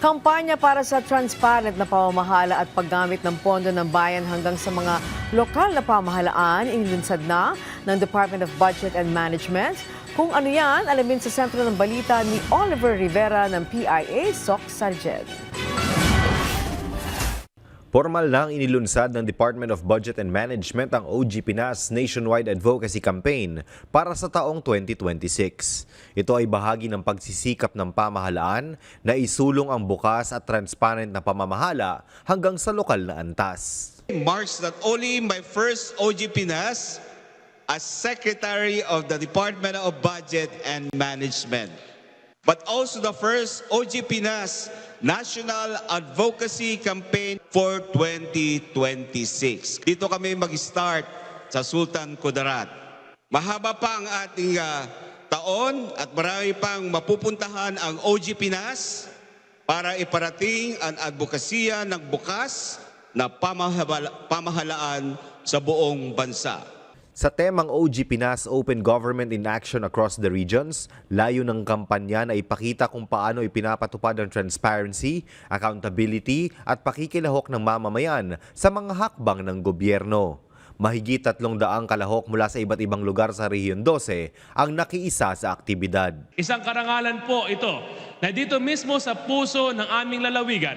Kampanya para sa transparent na pamamahala at paggamit ng pondo ng bayan hanggang sa mga lokal na pamahalaan inilunsad na ng Department of Budget and Management. Kung ano yan, alamin sa sentro ng balita ni Oliver Rivera ng PIA SOC Sargent. Formal nang inilunsad ng Department of Budget and Management ang OG Pinas Nationwide Advocacy Campaign para sa taong 2026. Ito ay bahagi ng pagsisikap ng pamahalaan na isulong ang bukas at transparent na pamamahala hanggang sa lokal na antas. Marks not only my first OG Pinas as Secretary of the Department of Budget and Management, but also the first OG Pinas National Advocacy Campaign for 2026. Dito kami mag-start sa Sultan Kudarat. Mahaba pa ang ating taon at marami pang mapupuntahan ang OG Pinas para iparating ang advokasya ng bukas na pamahalaan sa buong bansa. Sa temang OG Pinas Open Government in Action Across the Regions, layo ng kampanya na ipakita kung paano ipinapatupad ang transparency, accountability at pakikilahok ng mamamayan sa mga hakbang ng gobyerno. Mahigit 300 kalahok mula sa iba't ibang lugar sa Rehiyon 12 ang nakiisa sa aktibidad. Isang karangalan po ito na dito mismo sa puso ng aming lalawigan,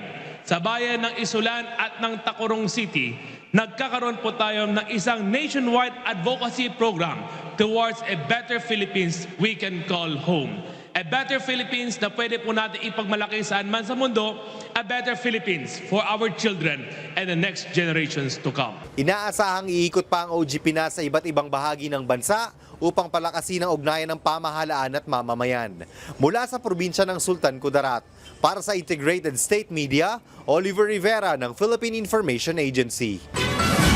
sa bayan ng Isulan at ng Tacurong City, nagkakaroon po tayo ng isang nationwide advocacy program towards a better Philippines we can call home. A better Philippines na pwede po natin ipagmalaki saan man sa mundo, a better Philippines for our children and the next generations to come. Inaasahang iikot pa ang OG Pinas sa iba't ibang bahagi ng bansa upang palakasin ang ugnayan ng pamahalaan at mamamayan. Mula sa probinsya ng Sultan Kudarat, para sa Integrated State Media, Oliver Rivera ng Philippine Information Agency.